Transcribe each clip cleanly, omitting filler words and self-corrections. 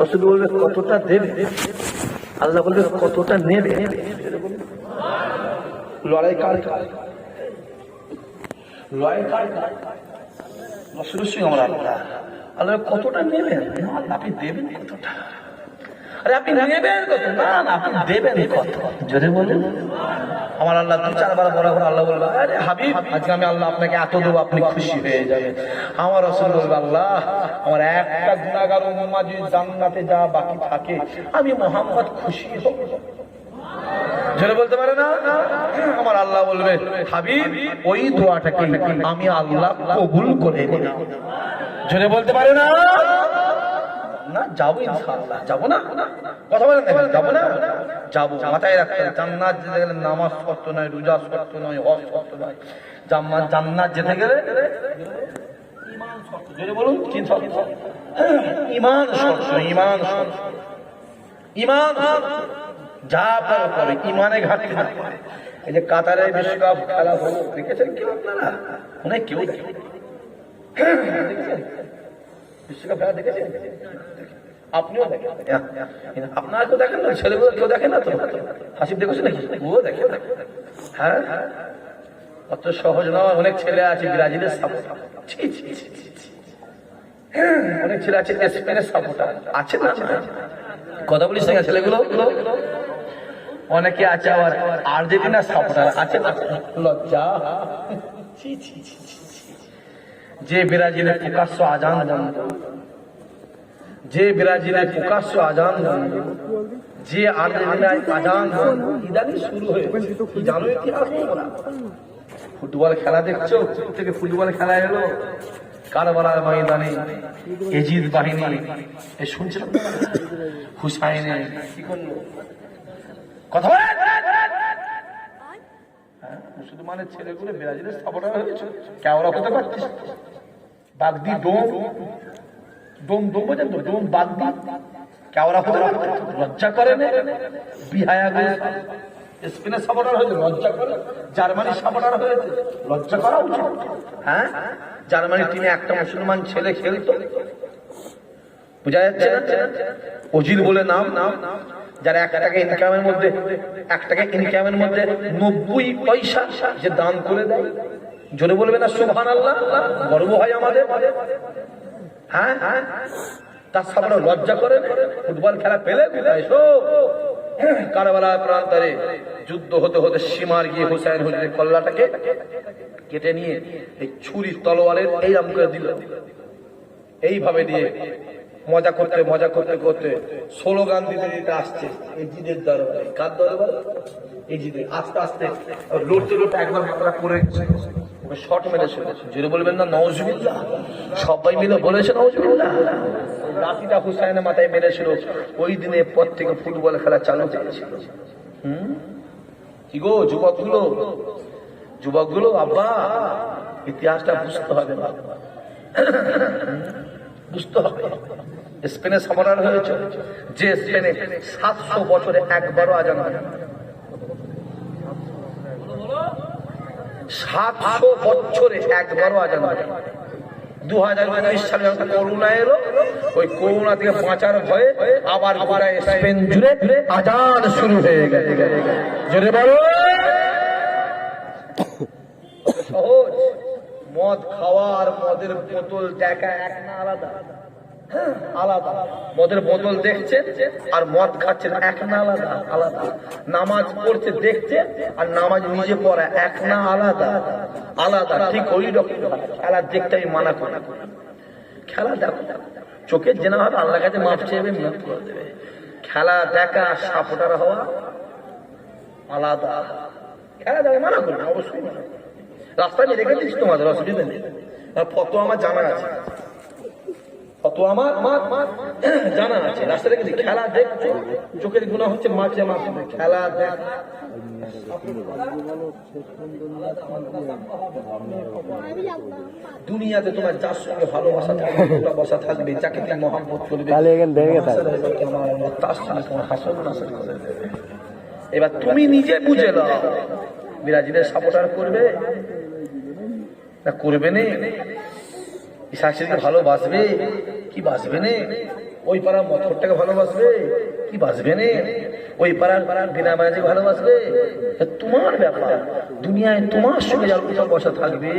রাসূল বলবে কতটা দেবে, আল্লাহ বলবে কতটা নেবে। লড়াই কার? লড়াই কার? রাসূলের সঙ্গে আমার আল্লাহ। আল্লাহ কতটা নেবেন? আপনি দেবেন কতটা? আরে আপনি নেবেন কত? না না, আপনি দেবেন কত? জোরে বলুন। আমার আল্লাহ 2-4 বার বলা করে আল্লাহ বলবে, আরে হাবিব আজকে আমি আল্লাহ আপনাকে এত দেবো, আপনি খুশি হয়ে যাবেন। আমার রাসূল বলবে, আল্লাহ আমার একটা গুনাহগার উম্মাহ যদি জান্নাতে যা বাকি থাকে, আমি মুহাম্মদ খুশি হব। জোরে বলতে পারে না? আমার আল্লাহ বলবে, হাবিব ওই দোয়াটাকে আমি আল্লাহ কবুল করে নিলাম। জোরে বলতে পারে না? না যাবো ইনশাআল্লাহ। যাবো না? কথা বলেন না, যাবো না? যাবো। মাথায় রাখবেন, জান্নাত যেতে গেলে নামাজ শর্ত নয়, রোজা শর্ত নয়, হজ শর্ত নয়। জান্নাত যেতে গেলে ঈমান শর্ত। জোরে বলুন, কি শর্ত? ঈমান শর্ত। ঈমান শর্ত। ঈমান যা করে ঈমানে ঘাটতি না। এই যে কাতারের বিশ্বকাপ খেলা হলো, দেখেছেন কি আপনারা? অনেক কেউ দেখেছেন বিশ্বকাপ খেলা, দেখেছেন? আপনিও দেখেন, আপনারা কেউ দেখেন না? ছেলেগুলো কেউ দেখেন না তো? হাসিব দেখেছেন নাকি? ও দেখে। হ্যাঁ, অত সহজ নয়। অনেক ছেলে আছে ব্রাজিলের সাপোর্টার, অনেক ছেলে আছে স্পেনের সাপোর্টার, আছে না? কথা বলিস না ছেলেগুলো। অনেকে আছে আবার আর্জেন্টিনার সাপোর্টার, আছে না? লজ্জা। যে ব্রাজিলের প্রকাশ্য আজান জানত, যে ব্রাজিলের প্রকাশ্য আজান জানত, যে আর্জেন্টিনায় আজান ইদানি শুরু হয়েছে, জানো ইতিহাস? ফুটবল খেলা দেখছো? থেকে ফুটবল খেলা এলো কারবালার ময়দানে, এজিদ বাহিনী শুনছিল হুসাইনে কি করলো? কথা বলে মুসলমানের ছেলেগুলো ব্রাজিলের সাপোর্টার হয়েছে। কেওড়া হতে পারছিস? বাগদি ডোম বোঝেন তো? ডোম বাগদি কেওড়া হতে পারছে? লজ্জা করে না? বিহায়া স্পেনের সাপোর্টার হয়েছে, লজ্জা করে? জার্মানির সাপোর্টার হয়েছে, লজ্জা করা উচিত। হ্যাঁ, জার্মানির টিমে একটা মুসলমান ছেলে খেলতো, বোঝা যাচ্ছে না? ওজিল বলে নাম, যার 1 টাকা ইনকামের মধ্যে 90 পয়সা যে দান করে দেয়। জোরে বলবে না সুবহানাল্লাহ? গর্ব হয় আমাদের। হ্যাঁ, তার সামনে লজ্জা করে? ফুটবল খেলা পেলে কারবালার প্রান্তরে যুদ্ধ হতে হতে সীমার গিয়ে হুসাইন হুজুরের কল্লাটাকে কেটে নিয়ে এই ছুরি তলোয়ারের এইরকম করে দিল। এইভাবে দিয়ে মজা করতে স্লোগান দিতে আসছে এজিদের দরবারে। কার দরবারে? এজিদের। আস্তে আস্তে লড়তে একবার মাথা পড়ে গেছে, শট মেরেছিল। জোরে বলবেন না নাউজুবিল্লাহ? সবাই মিলে বলেছে নাউজুবিল্লাহ। লাঠিটা হুসাইনের মাথায় মেরেছিল। ওই দিনের পর থেকে ফুটবল খেলা চালু হয়েছিল। কি গো যুবকগুলো, আব্বা ইতিহাসটা বুঝতে হবে, বুঝতে হবে। স্পেনের সাপোর্টার হয়েছে, যে স্পেনে 700 বছরে একবারও আজান হয়। 700 বছরে একবারও আজান হয়। 2019 সালে যখন করোনা এলো, ওই করোনা থেকে বাঁচার ভয়ে আবার স্পেন জুড়ে আজান শুরু হয়ে গেছে। জোরে বলো। সহজ। মদ খাওয়া আর মদের বোতল দেখা এক না? আলাদা? আলাদা। মদের বোতল দেখছে আর মদ খাচ্ছে এক না? আলাদা। নামাজ পড়ছে দেখছে আর নামাজ নিজে পড়া এক না? আলাদা। ঠিক ওই রকম খেলা দেখতে আমি মানা করি। খেলা দেখো, চোখের জেনা হবে, আল্লাহর কাছে মাপ চেয়ে মাফ করে দেবে। খেলা দেখা সাপোর্টার হওয়া আলাদা। খেলা দেখা মানা করি না, অবশ্যই মানা করি। রাস্তায় আমি রেখে দিচ্ছি তোমাদের, অসুবিধা নেই। ফটো আমার জানা আছে, রাস্তা রেখেছি। খেলা দেখছো, চোখের গুণা হচ্ছে মাঝে মাঝে। খেলা দেখ, দুনিয়াতে তোমার যার সঙ্গে ভালোবাসা থাকবে, বসা থাকবে, যাকে তুমি মহব্বত করবে, তার সঙ্গে তোমার হাসন নাসর করে দেবে। এবার তুমি নিজে বুঝে নাও, ব্রাজিলের সাপোর্টার করবে না করবে না? ঈশাকে ভালোবাসবে কি বাসবে না? ওই পাড়ার মথরটাকে ভালোবাসবে কি বাসবে না? ওই পাড়ার বিনা মাঝে ভালোবাসবে? তোমার ব্যাপার। দুনিয়ায় তোমার সঙ্গে যার কোথাও বসা থাকবে,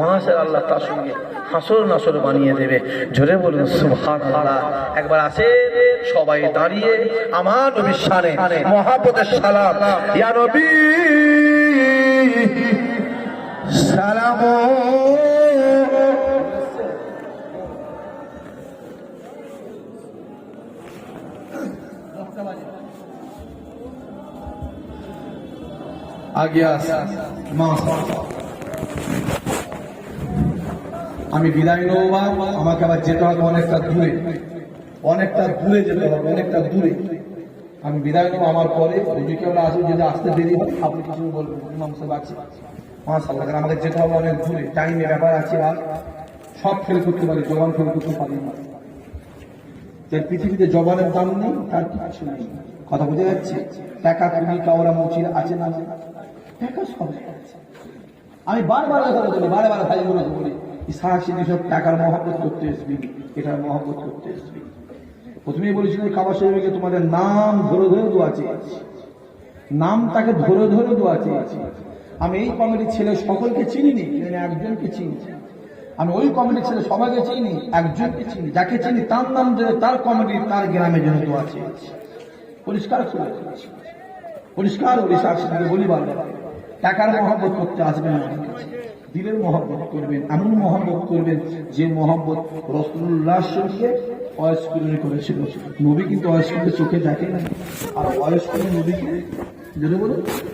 মাসের আল্লাহ তার সঙ্গে হাসর নাসর বানিয়ে দেবে। জোরে বলুন সুবহানাল্লাহ। একবার আসে সবাই দাঁড়িয়ে আমার নবীর শানে মহাব্বতের সালাম। ইয়া নবী সালাম। আগে আমি বিদায় নেব, আমাকে আবার যেতে হবে অনেকটা দূরে, যেতে হবে, অনেকটা দূরে। আমি বিদায় নেবো, আমার পরে যদি কেউ আসবে, যদি আসতে দেরি হয় আপনি কিছু বলবেন, ইমাম সাহেব আছে মাশাআল্লাহ, আমাদের যেতে হবে অনেক দূরে, টাইমের ব্যাপার আছে। আর সব ফেল করতে পারি, জবান ফেল করতে পারি না। যার পৃথিবীতে জবানের দাম নেই তার কিছু নেই। কথা বুঝে যাচ্ছে? টাকা তুমি কাওরা মচির আছে না? টাকা সব আছে। আমি বারবার বলি, বারবার ভাই বলি, সাহসী সব টাকার মহব্বত করতে আসবি, এটার মহব্বত করতে আসবি। প্রথমেই বলেছিলেন কাবা শরীফে তোমাদের নাম ধরে ধরে দোয়া চেয়েছি, নামটাকে ধরে ধরে দোয়া চেয়েছি। আমি এই কমিটির ছেলে সকলকে চিনি, একজনকে চিনি। আমি ওই কমিটির ছেলে সবাইকে চিনি, একজনকে চিনি। যাকে চিনি তার নাম ধরে তার কমিটির তার গ্রামের জন্য দোয়া চেয়েছি। পরিষ্কার করে পরিষ্কার বলি বারবার, টাকার মহব্বত করতে আসবেন না, দিলের মহব্বত করবেন। এমন মহব্বত করবেন যে মহব্বত রাসূলুল্লাহর সঙ্গে অস্বীকার করেছিল। নবী কিন্তু অস্বীকার চোখে দেখে না, আর অস্বীকার নবীকে যদি বলুন